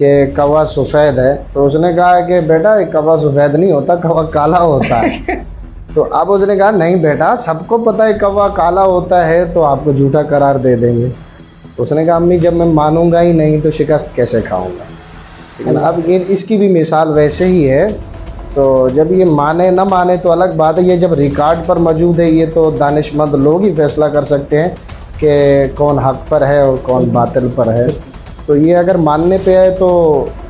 کہ کوا سفید ہے، تو اس نے کہا کہ بیٹا کوا سفید نہیں ہوتا، کوا کالا ہوتا ہے۔ تو اب اس نے کہا نہیں بیٹا، سب کو پتہ ہے کوا کالا ہوتا ہے، تو آپ کو جھوٹا قرار دے دیں گے۔ اس نے کہا امی جب میں مانوں گا ہی نہیں تو شکست کیسے کھاؤں گا؟ لیکن اب اس کی بھی مثال ویسے ہی ہے۔ تو جب یہ مانے نہ مانے تو الگ بات ہے، یہ جب ریکارڈ پر موجود ہے یہ تو دانش مند لوگ ہی فیصلہ کر سکتے ہیں کہ کون حق پر ہے اور کون باطل پر ہے۔ تو یہ اگر ماننے پہ ہے تو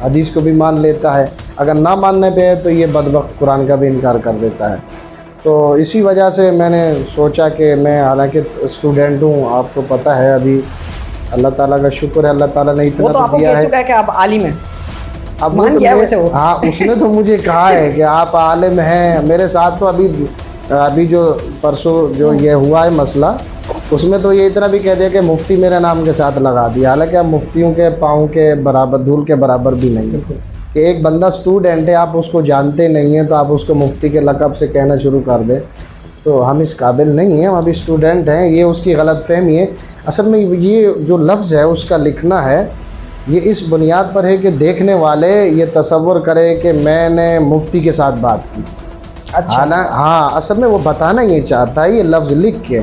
حدیث کو بھی مان لیتا ہے، اگر نہ ماننے پہ ہے تو یہ بدبخت قرآن کا بھی انکار کر دیتا ہے۔ تو اسی وجہ سے میں نے سوچا کہ میں حالانکہ اسٹوڈنٹ ہوں، آپ کو پتہ ہے، ابھی اللہ تعالیٰ کا شکر ہے، اللہ تعالیٰ نے وہ اتنا تو آپ تو کو دیا کہہ ہے۔ چکا ہے کہ آپ عالم ہیں، اب مان گیا ویسے وہ۔ ہاں اس نے تو مجھے کہا ہے کہ آپ عالم ہیں، میرے ساتھ تو ابھی جو پرسوں جو یہ ہوا ہے مسئلہ، اس میں تو یہ اتنا بھی کہہ دیا کہ مفتی میرے نام کے ساتھ لگا دیا، حالانکہ آپ مفتیوں کے پاؤں کے برابر، دھول کے برابر بھی نہیں، کہ ایک بندہ اسٹوڈنٹ ہے، آپ اس کو جانتے نہیں ہیں تو آپ اس کو مفتی کے لقب سے کہنا شروع کر دیں، تو ہم اس قابل نہیں ہیں، ہم ابھی اسٹوڈنٹ ہیں۔ یہ اس کی غلط فہمی ہے۔ اصل میں یہ جو لفظ ہے اس کا لکھنا ہے، یہ اس بنیاد پر ہے کہ دیکھنے والے یہ تصور کریں کہ میں نے مفتی کے ساتھ بات کی۔ اچھا، ہاں اصل میں وہ بتانا یہ چاہتا ہے، یہ لفظ لکھ کے۔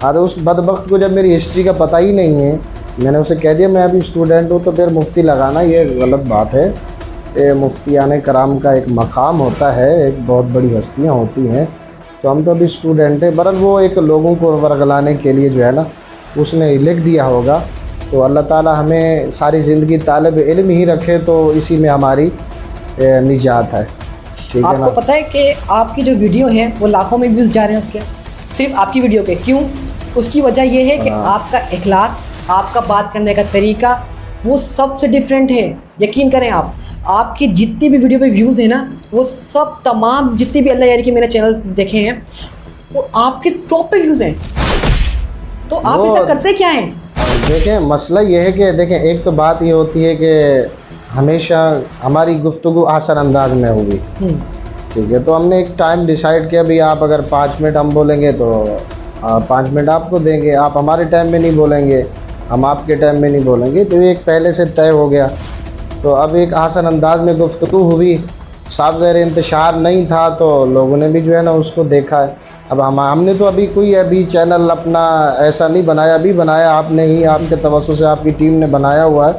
ہاں اس بدبخت کو جب میری ہسٹری کا پتہ ہی نہیں ہے، میں نے اسے کہہ دیا میں ابھی اسٹوڈنٹ ہوں، تو پھر مفتی لگانا یہ غلط بات ہے۔ مفتیان کرام کا ایک مقام ہوتا ہے، ایک بہت بڑی ہستیاں ہوتی ہیں، تو ہم تو ابھی اسٹوڈنٹ ہیں۔ برحال وہ ایک لوگوں کو ورگلانے کے لیے جو ہے نا اس نے لکھ دیا ہوگا۔ تو اللہ تعالیٰ ہمیں ساری زندگی طالب علم ہی رکھے، تو اسی میں ہماری نجات ہے، ٹھیک ہے آپ نا۔ کو پتہ ہے کہ آپ کی جو ویڈیو ہیں وہ لاکھوں میں ویوز جا رہے ہیں اس کے، صرف آپ کی ویڈیو کے۔ کیوں؟ اس کی وجہ یہ ہے کہ آپ کا اخلاق، آپ کا بات کرنے کا طریقہ وہ سب سے ڈیفرنٹ ہے۔ یقین کریں آپ کی جتنی بھی ویڈیو پہ ویوز ہیں نا، وہ سب تمام جتنی بھی اللہ یاری کے میں نے چینل دیکھے ہیں وہ آپ کے ٹاپ پہ ویوز ہیں۔ تو آپ ایسا کرتے کیا ہیں؟ دیکھیں مسئلہ یہ ہے کہ دیکھیں ایک تو بات یہ ہوتی ہے کہ ہمیشہ ہماری گفتگو آسان انداز میں ہوگی، ٹھیک ہے۔ تو ہم نے ایک ٹائم ڈیسائیڈ کیا، بھی آپ اگر 5 منٹ ہم بولیں گے تو 5 منٹ آپ کو دیں گے، آپ ہمارے ٹائم میں نہیں بولیں گے، ہم آپ کے ٹائم میں نہیں بولیں گے، تو یہ ایک پہلے سے طے ہو گیا۔ تو اب ایک آسان انداز میں گفتگو ہوئی، صاف ظاہر انتشار نہیں تھا، تو لوگوں نے بھی جو ہے نا اس کو دیکھا ہے۔ اب ہم نے تو ابھی چینل اپنا ایسا نہیں بنایا، ابھی بنایا آپ نے ہی، آپ کے توسط سے آپ کی ٹیم نے بنایا ہوا ہے۔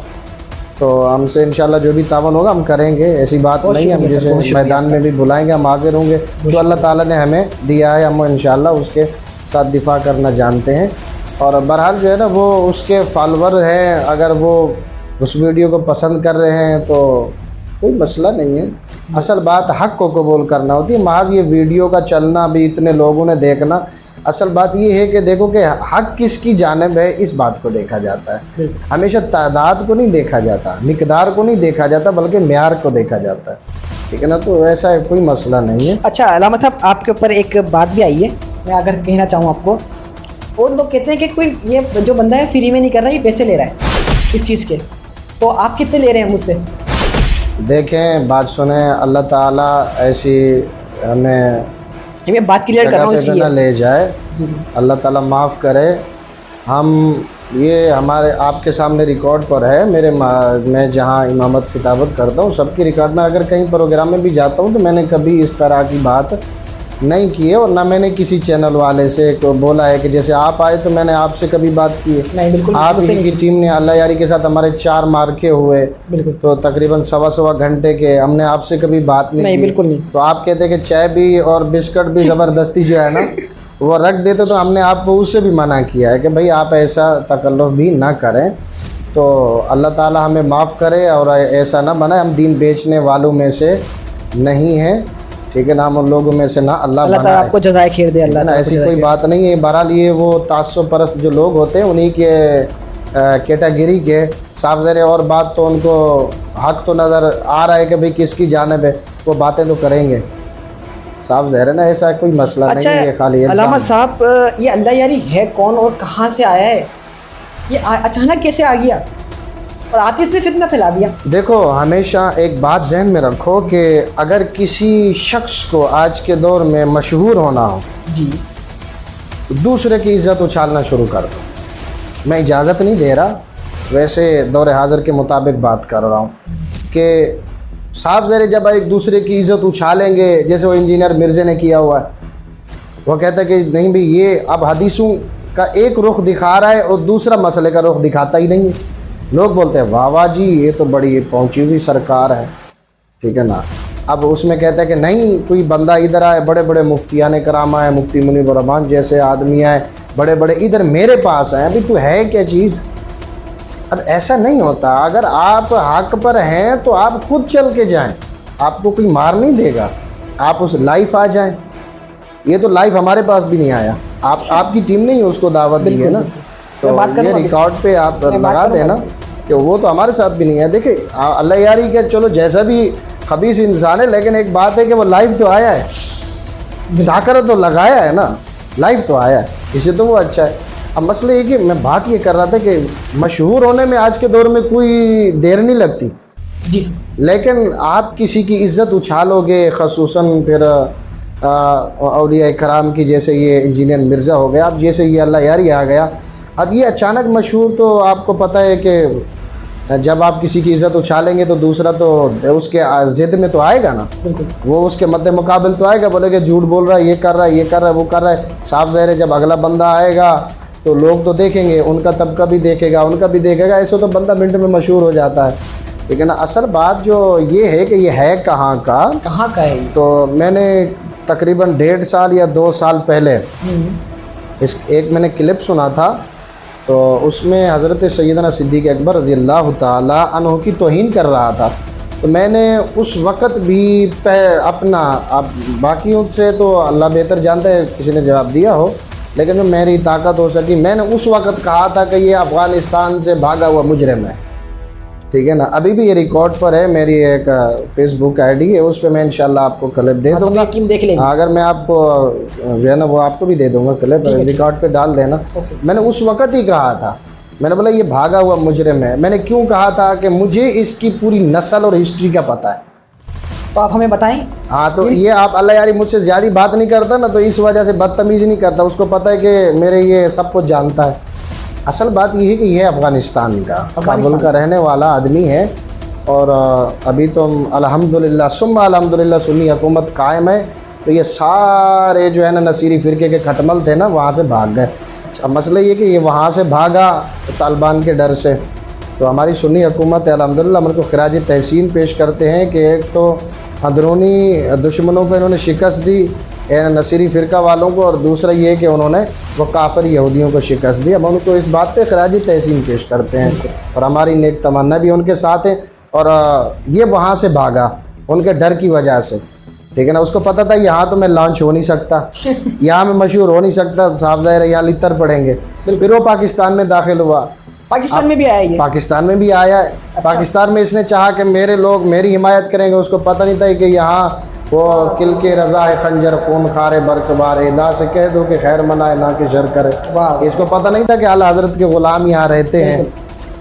تو ہم سے انشاءاللہ جو بھی تعاون ہوگا ہم کریں گے، ایسی بات نہیں ہے، ہم جیسے میدان میں بھی بلائیں گے ہم حاضر ہوں گے، جو اللہ تعالیٰ نے ہمیں دیا ہے ہم انشاءاللہ اس کے ساتھ دفاع کرنا جانتے ہیں۔ اور بہرحال جو ہے نا وہ اس کے فالوور ہیں، اگر وہ اس ویڈیو کو پسند کر رہے ہیں تو کوئی مسئلہ نہیں ہے۔ اصل بات حق کو قبول کرنا ہوتی ہے، محض یہ ویڈیو کا چلنا بھی اتنے لوگوں نے دیکھنا، اصل بات یہ ہے کہ دیکھو کہ حق کس کی جانب ہے، اس بات کو دیکھا جاتا ہے۔ ہمیشہ تعداد کو نہیں دیکھا جاتا، مقدار کو نہیں دیکھا جاتا، بلکہ معیار کو دیکھا جاتا ہے، ٹھیک ہے نا۔ تو ایسا کوئی مسئلہ نہیں ہے۔ اچھا علامہ صاحب، آپ کے اوپر ایک بات بھی آئی ہے، میں اگر کہنا چاہوں آپ کو، اور لوگ کہتے ہیں کہ کوئی یہ جو بندہ ہے فری میں نہیں کر رہا، یہ پیسے لے رہا ہے اس چیز کے، تو آپ کتنے لے رہے ہیں مجھ سے؟ دیکھیں بات سنیں، اللہ تعالیٰ ایسی ہمیں میں بات کلیئر کر رہا ہوں اس جگہ پہ لیے نہ لے جائے، اللہ تعالیٰ معاف کرے۔ ہم یہ ہمارے آپ کے سامنے ریکارڈ پر ہے، میں جہاں امامت خطابت کرتا ہوں سب کی ریکارڈ میں، اگر کہیں پروگرام میں بھی جاتا ہوں تو میں نے کبھی اس طرح کی بات نہیں کی ہے، اور نہ میں نے کسی چینل والے سے بولا ہے کہ جیسے آپ آئے تو میں نے آپ سے کبھی بات کی ہے۔ نہیں، بالکل آپ ہی کی ٹیم نے اللہ یاری کے ساتھ ہمارے 4 مارکے ہوئے، تو تقریباً 1.25 گھنٹے کے، ہم نے آپ سے کبھی بات نہیں کی۔ بالکل نہیں۔ تو آپ کہتے کہ چائے بھی اور بسکٹ بھی زبردستی جو ہے نا وہ رکھ دیتے، تو ہم نے آپ کو اس سے بھی منع کیا ہے کہ بھائی آپ ایسا تکلف بھی نہ کریں۔ تو اللہ تعالیٰ ہمیں معاف کرے اور ایسا نہ بنائے، ہم دین بیچنے والوں میں سے نہیں ہیں، ٹھیک ہے نا، ہم ان لوگوں میں سے نہ اللہ تعالیٰ آپ کو جزائے خیر دے۔ اللہ تعالیٰ ایسی کوئی بات نہیں ہے۔ بہرحال یہ وہ تعصب پرست جو لوگ ہوتے ہیں انہی کے کیٹیگری کے، صاف ظاہر ہے، اور بات تو ان کو حق تو نظر آ رہا ہے کہ بھئی کس کی جانب ہے، وہ باتیں تو کریں گے، صاف ظاہر ہے نا، ایسا کوئی مسئلہ نہیں ہے۔ یہ خالی علامہ صاحب، یہ اللہ یاری ہے کون اور کہاں سے آیا ہے؟ یہ اچانک کیسے آ گیا اور آتے اس میں فتنہ پھیلا دیا؟ دیکھو ہمیشہ ایک بات ذہن میں رکھو کہ اگر کسی شخص کو آج کے دور میں مشہور ہونا ہو جی، دوسرے کی عزت اچھالنا شروع کر دو۔ میں اجازت نہیں دے رہا، ویسے دور حاضر کے مطابق بات کر رہا ہوں کہ صاحب ظاہر جب ایک دوسرے کی عزت اچھالیں گے، جیسے وہ انجینئر مرزا نے کیا ہوا ہے، وہ کہتا ہے کہ نہیں بھئی یہ اب حدیثوں کا ایک رخ دکھا رہا ہے اور دوسرا مسئلے کا رخ دکھاتا ہی نہیں ہے۔ لوگ بولتے ہیں واہ واہ جی یہ تو بڑی پہنچی ہوئی سرکار ہے، ٹھیک ہے نا۔ اب اس میں کہتا ہے کہ نہیں کوئی بندہ ادھر آئے، بڑے بڑے مفتیان کرام آئے، مفتی منیب الرحمان جیسے آدمی آئے، بڑے بڑے ادھر میرے پاس آئے، ابھی تو ہے کیا چیز؟ اب ایسا نہیں ہوتا، اگر آپ حق پر ہیں تو آپ خود چل کے جائیں، آپ کو کوئی مار نہیں دے گا، آپ اس لائف آ جائیں۔ یہ تو لائف ہمارے پاس بھی نہیں آیا، آپ کی ٹیم نے اس کو دعوت دی ہے نا، تو یہ ریکارڈ پہ آپ لگا دیں نا کہ وہ تو ہمارے ساتھ بھی نہیں ہے۔ دیکھیں اللہ یاری کہ چلو جیسا بھی خبیث انسان ہے، لیکن ایک بات ہے کہ وہ لائف تو آیا ہے، ڈھاکر تو لگایا ہے نا، لائف تو آیا ہے، اسے تو وہ اچھا ہے۔ اب مسئلہ یہ کہ میں بات یہ کر رہا تھا کہ مشہور ہونے میں آج کے دور میں کوئی دیر نہیں لگتی جی، لیکن آپ کسی کی عزت اچھالو گے، خصوصاً پھر اولیاء کرام کی، جیسے یہ انجینئر مرزا ہو گیا، اب جیسے یہ اللہ یاری آ گیا، اب یہ اچانک مشہور، تو آپ کو پتہ ہے کہ جب آپ کسی کی عزت اچھالیں گے تو دوسرا تو اس کے ضد میں تو آئے گا نا، وہ اس کے مد مقابل تو آئے گا، بولے کہ جھوٹ بول رہا ہے، یہ کر رہا ہے، یہ کر رہا ہے، وہ کر رہا ہے۔ صاف ظاہر ہے جب اگلا بندہ آئے گا تو لوگ تو دیکھیں گے، ان کا طبقہ بھی دیکھے گا، ان کا بھی دیکھے گا، ایسے تو بندہ منٹ میں مشہور ہو جاتا ہے۔ لیکن اصل بات جو یہ ہے کہ یہ ہے کہاں کا ہے؟ تو میں نے تقریباً 1.5 سال یا 2 سال پہلے ایک میں نے کلپ سنا تھا، تو اس میں حضرت سیدنا صدیق اکبر رضی اللہ تعالیٰ عنہ کی توہین کر رہا تھا۔ تو میں نے اس وقت بھی اپنا، اب باقیوں سے تو اللہ بہتر جانتا ہے کسی نے جواب دیا ہو، لیکن جو میری طاقت ہو سکی میں نے اس وقت کہا تھا کہ یہ افغانستان سے بھاگا ہوا مجرم ہے، ٹھیک ہے نا۔ ابھی بھی یہ ریکارڈ پر ہے، میری ایک فیس بک آئی ڈی ہے، اس پہ میں انشاءاللہ آپ کو کلپ دے دوں گا، اگر میں آپ کو جو ہے نا وہ آپ کو بھی دے دوں گا کلپ، ریکارڈ پہ ڈال دینا۔ میں نے اس وقت ہی کہا تھا، میں نے بولا یہ بھاگا ہوا مجرم ہے۔ میں نے کیوں کہا تھا کہ مجھے اس کی پوری نسل اور ہسٹری کا پتہ ہے، تو آپ ہمیں بتائیں۔ ہاں تو یہ آپ اللہ یاری مجھ سے زیادہ بات نہیں کرتا نا، تو اس وجہ سے بدتمیزی نہیں کرتا، اس کو پتہ ہے کہ میرے یہ سب کچھ جانتا ہے۔ اصل بات یہ ہے کہ یہ افغانستان کا کابل کا رہنے والا آدمی ہے، اور ابھی تو الحمدللہ ثم الحمدللہ سنی حکومت قائم ہے، تو یہ سارے جو ہے نا نصیری فرقے کے کھٹمل تھے نا وہاں سے بھاگ گئے۔ اب مسئلہ یہ کہ یہ وہاں سے بھاگا طالبان کے ڈر سے، تو ہماری سنی حکومت الحمدللہ ہم کو خراج تحسین پیش کرتے ہیں کہ ایک تو اندرونی دشمنوں کو انہوں نے شکست دی نصیری فرقہ والوں کو، اور دوسرا یہ کہ انہوں نے وہ کافر یہودیوں کو شکست دی۔ ہم ان کو اس بات پہ خراج تحسین پیش کرتے ہیں، اور ہماری نیک تمنا بھی ان کے ساتھ ہے۔ اور یہ وہاں سے بھاگا ان کے ڈر کی وجہ سے، ٹھیک ہے نا، اس کو پتہ تھا یہاں تو میں لانچ ہو نہیں سکتا، یہاں میں مشہور ہو نہیں سکتا، صاحب ظاہر ہے یہاں لتر پڑیں گے۔ پھر وہ پاکستان میں داخل ہوا، پاکستان میں بھی آیا ہے، پاکستان میں بھی آیا ہے۔ پاکستان میں اس نے چاہا کہ میرے لوگ میری حمایت کریں گے، اس کو پتہ نہیں تھا کہ یہاں وہ کل کے رضا ہے خنجر خون خارے برقبار ادا سے کہہ دو کہ خیر منائے نہ کہ شر کرے۔ اس کو پتہ نہیں تھا کہ اعلیٰ حضرت کے غلام یہاں رہتے ہیں،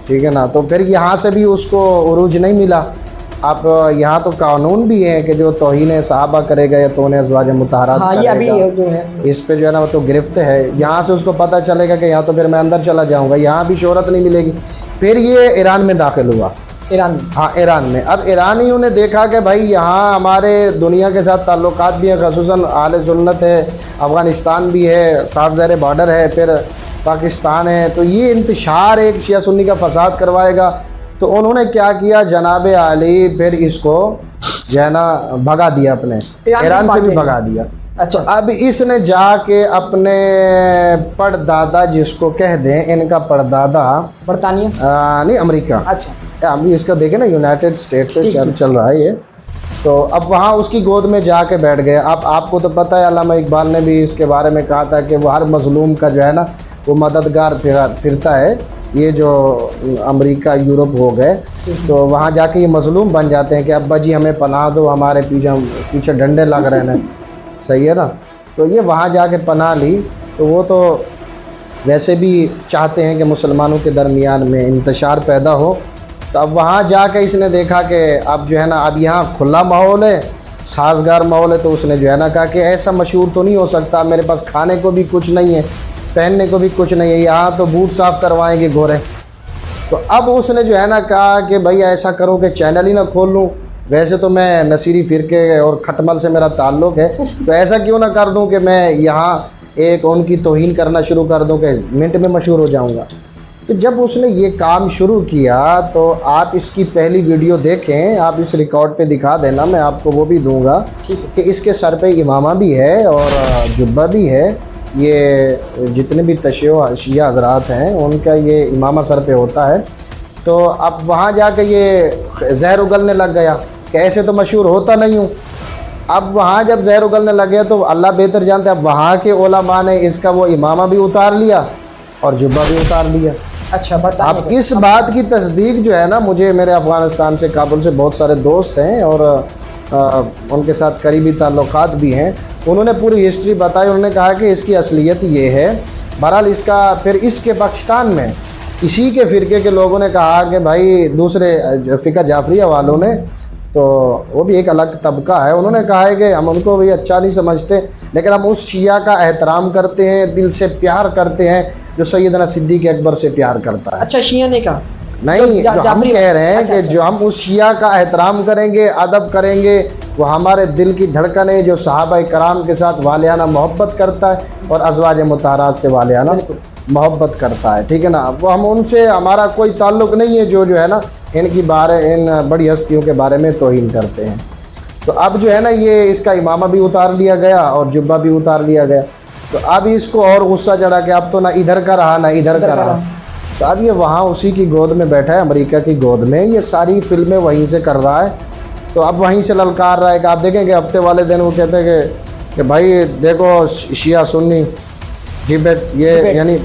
ٹھیک ہے نا۔ تو پھر یہاں سے بھی اس کو عروج نہیں ملا۔ اب یہاں تو قانون بھی ہے کہ جو توہین صحابہ کرے گا یا توہین ازواج مطہرات کرے گا، اس پہ جو ہے نا وہ تو گرفت ہے۔ یہاں سے اس کو پتہ چلے گا کہ یہاں تو پھر میں اندر چلا جاؤں گا، یہاں بھی شہرت نہیں ملے گی۔ پھر یہ ایران میں داخل ہوا، ایران میں۔ اب ایرانیوں نے دیکھا کہ بھائی یہاں ہمارے دنیا کے ساتھ تعلقات بھی ہیں، خصوصاً اہل سنت ہے، افغانستان بھی ہے، صاف ظاہر بارڈر ہے، پھر پاکستان ہے، تو یہ انتشار ایک شیعہ سنی کا فساد کروائے گا۔ تو انہوں نے کیا کیا، جناب علی پھر اس کو جو ہے نا بھگا دیا، اپنے ایران سے بھی بھگا دیا۔ اچھا، اب اس نے جا کے اپنے پردادا، جس کو کہہ دیں ان کا پردادا برطانیہ نہیں امریکہ، اچھا ابھی اس کا دیکھیں نا یونائٹڈ اسٹیٹ سے چل رہا ہے یہ، تو اب وہاں اس کی گود میں جا کے بیٹھ گئے۔ اب آپ کو تو پتہ ہے علامہ اقبال نے بھی اس کے بارے میں کہا تھا کہ وہ ہر مظلوم کا جو ہے نا وہ مددگار پھرتا ہے۔ یہ جو امریکہ یورپ ہو گئے تو وہاں جا کے یہ مظلوم بن جاتے ہیں کہ ابا جی ہمیں پناہ دو، ہمارے پیچھے ڈنڈے لگ رہے ہیں، صحیح ہے نا۔ تو یہ وہاں جا کے پناہ لی، تو وہ تو ویسے بھی چاہتے ہیں کہ مسلمانوں کے درمیان میں انتشار پیدا ہو، تو اب وہاں جا کے اس نے دیکھا کہ اب جو ہے نا اب یہاں کھلا ماحول ہے، سازگار ماحول ہے، تو اس نے جو ہے نا کہا کہ ایسا مشہور تو نہیں ہو سکتا، میرے پاس کھانے کو بھی کچھ نہیں ہے، پہننے کو بھی کچھ نہیں ہے، یہاں تو بوٹ صاف کروائیں گے گورے، تو اب اس نے جو ہے نا کہا کہ بھائی ایسا کرو کہ چینل ہی نہ کھول لوں، ویسے تو میں نصیری فرقے اور کھٹمل سے میرا تعلق ہے، تو ایسا کیوں نہ کر دوں کہ میں یہاں ایک ان کی توہین کرنا شروع کر دوں کہ منٹ میں مشہور ہو جاؤں گا۔ تو جب اس نے یہ کام شروع کیا تو آپ اس کی پہلی ویڈیو دیکھیں، آپ اس ریکارڈ پہ دکھا دینا، میں آپ کو وہ بھی دوں گا کہ اس کے سر پہ امامہ بھی ہے اور جبہ بھی ہے۔ یہ جتنے بھی شیعہ حضرات ہیں ان کا یہ امامہ سر پہ ہوتا ہے۔ تو اب وہاں جا کے یہ زہر اگلنے لگ گیا کہ ایسے تو مشہور ہوتا نہیں ہوں۔ اب وہاں جب زہر اگلنے لگ گیا تو اللہ بہتر جانتے ہیں، اب وہاں کے علماء نے اس کا وہ امامہ بھی اتار لیا اور جبہ بھی اتار لیا۔ اچھا، اب اس بات کی تصدیق جو ہے نا، مجھے میرے افغانستان سے، کابل سے بہت سارے دوست ہیں اور ان کے ساتھ قریبی تعلقات بھی ہیں، انہوں نے پوری ہسٹری بتائی، انہوں نے کہا کہ اس کی اصلیت یہ ہے۔ بہرحال اس کا پھر اس کے پاکستان میں اسی کے فرقے کے لوگوں نے کہا کہ بھائی دوسرے فقہ جعفریہ والوں نے، تو وہ بھی ایک الگ طبقہ ہے، انہوں نے کہا ہے کہ ہم ان کو بھی اچھا نہیں سمجھتے، لیکن ہم اس شیعہ کا احترام کرتے ہیں، دل سے پیار کرتے ہیں جو سیدنا صدیق اکبر سے پیار کرتا ہے۔ اچھا، شیعہ نے کہا نہیں، جو ہم کہہ رہے ہیں کہ جو ہم اس شیعہ کا احترام کریں گے، ادب کریں گے، وہ ہمارے دل کی دھڑکن ہے، جو صحابہ کرام کے ساتھ والہانہ محبت کرتا ہے اور ازواج مطہرات سے والہانہ محبت کرتا ہے، ٹھیک ہے نا۔ وہ ہم ان سے، ہمارا کوئی تعلق نہیں ہے جو ہے نا ان بڑی ہستیوں کے بارے میں توہین کرتے ہیں۔ تو اب جو ہے نا یہ اس کا امامہ بھی اتار لیا گیا اور جبہ بھی اتار لیا گیا۔ تو اب اس کو اور غصہ چڑھا کہ اب تو نہ ادھر کا رہا نہ ادھر کا رہا۔ تو اب یہ وہاں اسی کی گود میں بیٹھا ہے، امریکہ کی گود میں، یہ ساری فلمیں وہیں سے کر رہا ہے۔ تو اب وہیں سے للکار رہا ہے کہ آپ دیکھیں کہ ہفتے والے دن وہ کہتے ہیں کہ بھائی دیکھو شیعہ سنی ڈیبیٹ، یہ یعنی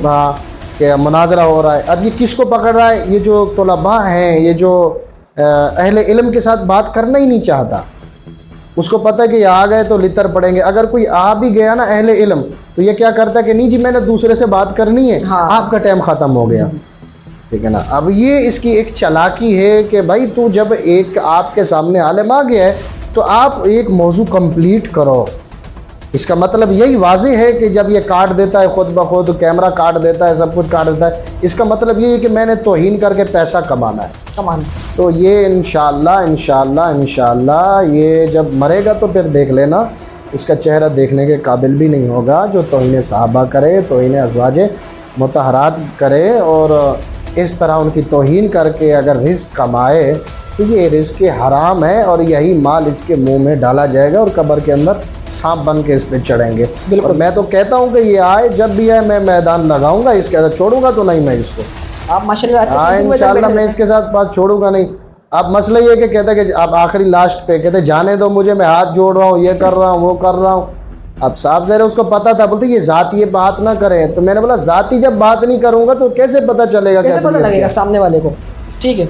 کہ مناظرہ ہو رہا ہے۔ اب یہ کس کو پکڑ رہا ہے؟ یہ جو طلباء ہیں، یہ جو اہل علم کے ساتھ بات کرنا ہی نہیں چاہتا، اس کو پتہ ہے کہ یہ آ گئے تو لتر پڑیں گے۔ اگر کوئی آ بھی گیا نا اہل علم، تو یہ کیا کرتا ہے کہ نہیں جی میں نے دوسرے سے بات کرنی ہے، آپ کا ٹائم ختم ہو گیا، ٹھیک ہے نا۔ اب یہ اس کی ایک چالاکی ہے کہ بھائی تو جب ایک آپ کے سامنے عالم آ گیا ہے تو آپ ایک موضوع کمپلیٹ کرو۔ اس کا مطلب یہی واضح ہے کہ جب یہ کاٹ دیتا ہے خود بخود، کیمرہ کاٹ دیتا ہے، سب کچھ کاٹ دیتا ہے، اس کا مطلب یہ ہے کہ میں نے توہین کر کے پیسہ کمانا ہے۔ تو یہ انشاءاللہ یہ جب مرے گا تو پھر دیکھ لینا، اس کا چہرہ دیکھنے کے قابل بھی نہیں ہوگا، جو توہین صحابہ کرے، توہین ازواج مطہرات کرے اور اس طرح ان کی توہین کر کے اگر رزق کمائے تو یہ رزق حرام ہے اور یہی مال اس کے منہ میں ڈالا جائے گا اور قبر کے اندر سانپ بن کے اس پہ چڑھیں گے۔ بالکل، میں تو کہتا ہوں کہ یہ آئے، جب بھی آئے میں میدان لگاؤں گا، اس کے ساتھ چھوڑوں گا تو نہیں میں اس کو، آپ ماشاءاللہ انشاءاللہ میں اس کے ساتھ بات چھوڑوں گا نہیں۔ اب مسئلہ یہ کہ کہتا ہے کہ اب آخری لاسٹ پہ کہتے جانے دو مجھے، میں ہاتھ جوڑ رہا ہوں، یہ کر رہا ہوں، وہ کر رہا ہوں۔ اب صاحب ذرا اس کو پتہ تھا، بولتے یہ ذاتی بات نہ کریں، تو میں نے بولا ذاتی جب بات نہیں کروں گا تو کیسے پتہ چلے گا، کیسے پتہ لگے گا سامنے والے کو؟ ٹھیک ہے۔